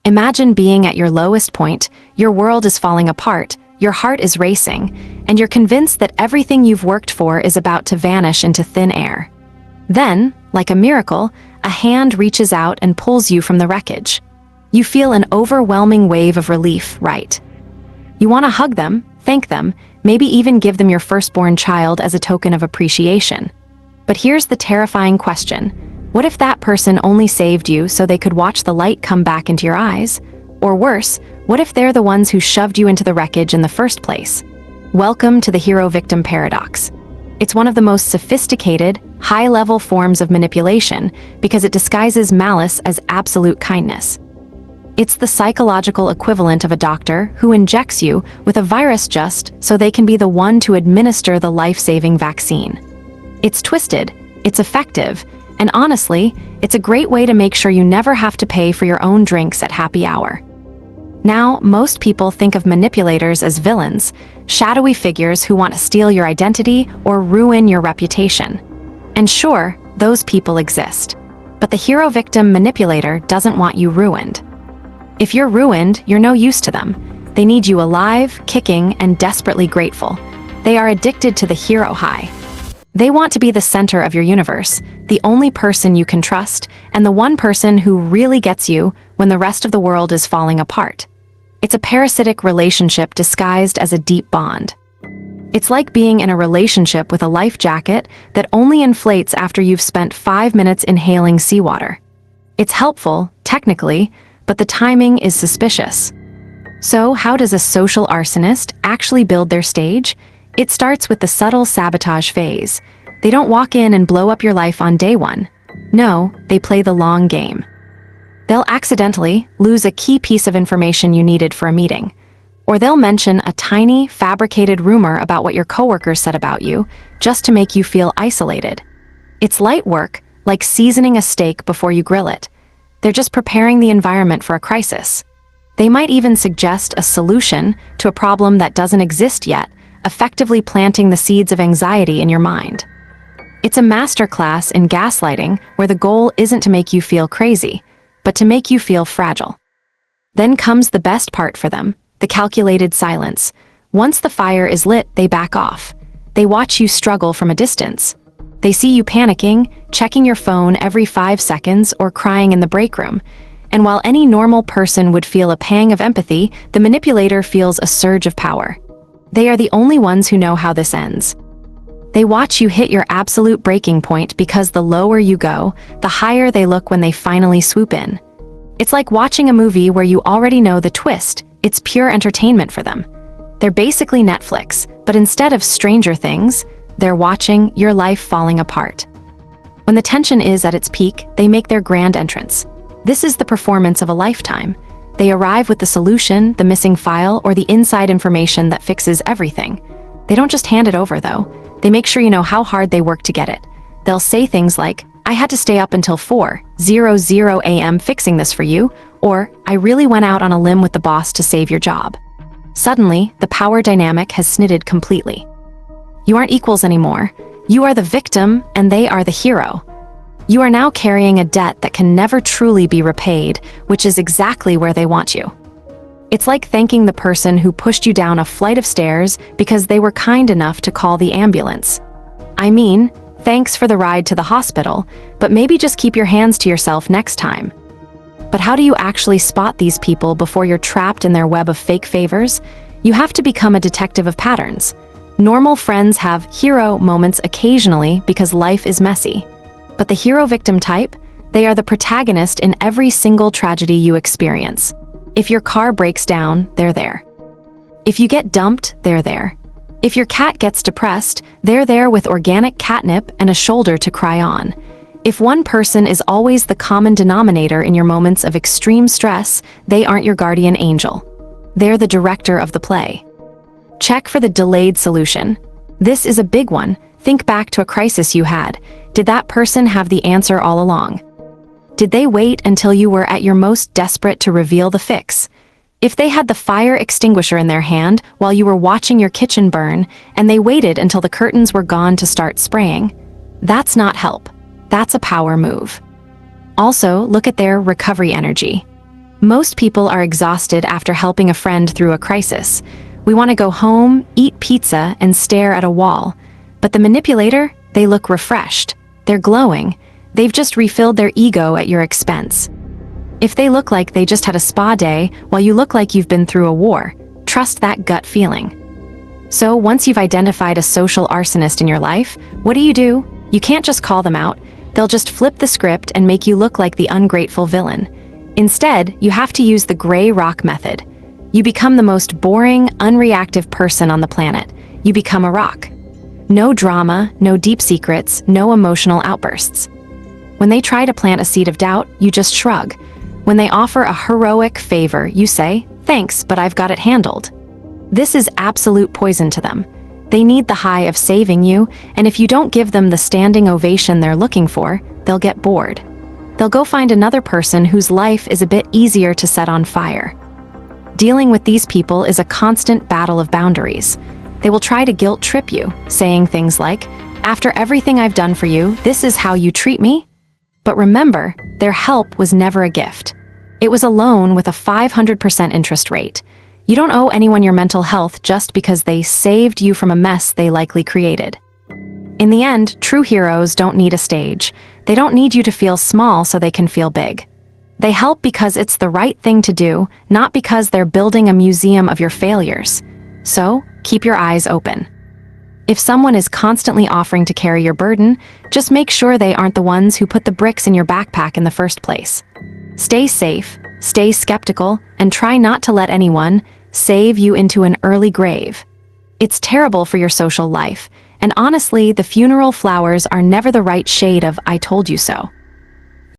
Imagine being at your lowest point, your world is falling apart, your heart is racing, and you're convinced that everything you've worked for is about to vanish into thin air. Then, like a miracle, a hand reaches out and pulls you from the wreckage. You feel an overwhelming wave of relief, right? You want to hug them, thank them, maybe even give them your firstborn child as a token of appreciation. But here's the terrifying question. What if that person only saved you so they could watch the light come back into your eyes? Or worse, what if they're the ones who shoved you into the wreckage in the first place? Welcome to the hero-victim paradox. It's one of the most sophisticated, high-level forms of manipulation because it disguises malice as absolute kindness. It's the psychological equivalent of a doctor who injects you with a virus just so they can be the one to administer the life-saving vaccine. It's twisted, it's effective, and honestly, it's a great way to make sure you never have to pay for your own drinks at happy hour. Now, most people think of manipulators as villains, shadowy figures who want to steal your identity or ruin your reputation. And sure, those people exist. But the hero-victim manipulator doesn't want you ruined. If you're ruined, you're no use to them. They need you alive, kicking, and desperately grateful. They are addicted to the hero high. They want to be the center of your universe, the only person you can trust, and the one person who really gets you when the rest of the world is falling apart. It's a parasitic relationship disguised as a deep bond. It's like being in a relationship with a life jacket that only inflates after you've spent 5 minutes inhaling seawater. It's helpful, technically, but the timing is suspicious. So, how does a social arsonist actually build their stage? It starts with the subtle sabotage phase. They don't walk in and blow up your life on day one. No, they play the long game. They'll accidentally lose a key piece of information you needed for a meeting. Or they'll mention a tiny, fabricated rumor about what your coworkers said about you, just to make you feel isolated. It's light work, like seasoning a steak before you grill it. They're just preparing the environment for a crisis. They might even suggest a solution to a problem that doesn't exist yet, effectively planting the seeds of anxiety in your mind. It's a masterclass in gaslighting where the goal isn't to make you feel crazy, but to make you feel fragile. Then comes the best part for them, the calculated silence. Once the fire is lit, they back off. They watch you struggle from a distance. They see you panicking, checking your phone every 5 seconds, or crying in the break room. And while any normal person would feel a pang of empathy, the manipulator feels a surge of power. They are the only ones who know how this ends. They watch you hit your absolute breaking point because the lower you go, the higher they look when they finally swoop in. It's like watching a movie where you already know the twist. It's pure entertainment for them. They're basically Netflix, but instead of Stranger Things, they're watching your life falling apart. When the tension is at its peak, they make their grand entrance. This is the performance of a lifetime. They arrive with the solution, the missing file, or the inside information that fixes everything. They don't just hand it over, though. They make sure you know how hard they work to get it. They'll say things like, "I had to stay up until 4:00 a.m. fixing this for you," or "I really went out on a limb with the boss to save your job." Suddenly, the power dynamic has snitted completely. You aren't equals anymore. You are the victim, and they are the hero. You are now carrying a debt that can never truly be repaid, which is exactly where they want you. It's like thanking the person who pushed you down a flight of stairs because they were kind enough to call the ambulance. I mean, thanks for the ride to the hospital, but maybe just keep your hands to yourself next time. But how do you actually spot these people before you're trapped in their web of fake favors? You have to become a detective of patterns. Normal friends have hero moments occasionally because life is messy. But the hero-victim type, they are the protagonist in every single tragedy you experience. If your car breaks down, they're there. If you get dumped, they're there. If your cat gets depressed, they're there with organic catnip and a shoulder to cry on. If one person is always the common denominator in your moments of extreme stress, they aren't your guardian angel. They're the director of the play. Check for the delayed solution. This is a big one. Think back to a crisis you had. Did that person have the answer all along? Did they wait until you were at your most desperate to reveal the fix? If they had the fire extinguisher in their hand while you were watching your kitchen burn, and they waited until the curtains were gone to start spraying, that's not help. That's a power move. Also, look at their recovery energy. Most people are exhausted after helping a friend through a crisis. We want to go home, eat pizza, and stare at a wall. But the manipulator, they look refreshed. They're glowing. They've just refilled their ego at your expense. If they look like they just had a spa day while you look like you've been through a war, trust that gut feeling. So once you've identified a social arsonist in your life, what do? You can't just call them out. They'll just flip the script and make you look like the ungrateful villain. Instead, you have to use the gray rock method. You become the most boring, unreactive person on the planet. You become a rock. No drama, no deep secrets, no emotional outbursts. When they try to plant a seed of doubt, you just shrug. When they offer a heroic favor, you say, "Thanks, but I've got it handled." This is absolute poison to them. They need the high of saving you, and if you don't give them the standing ovation they're looking for, they'll get bored. They'll go find another person whose life is a bit easier to set on fire. Dealing with these people is a constant battle of boundaries. They will try to guilt trip you, saying things like, "After everything I've done for you, this is how you treat me?" But remember, their help was never a gift. It was a loan with a 500% interest rate. You don't owe anyone your mental health just because they saved you from a mess they likely created. In the end, true heroes don't need a stage. They don't need you to feel small so they can feel big. They help because it's the right thing to do, not because they're building a museum of your failures. So, keep your eyes open. If someone is constantly offering to carry your burden, just make sure they aren't the ones who put the bricks in your backpack in the first place. Stay safe, stay skeptical, and try not to let anyone save you into an early grave. It's terrible for your social life, and honestly, the funeral flowers are never the right shade of "I told you so."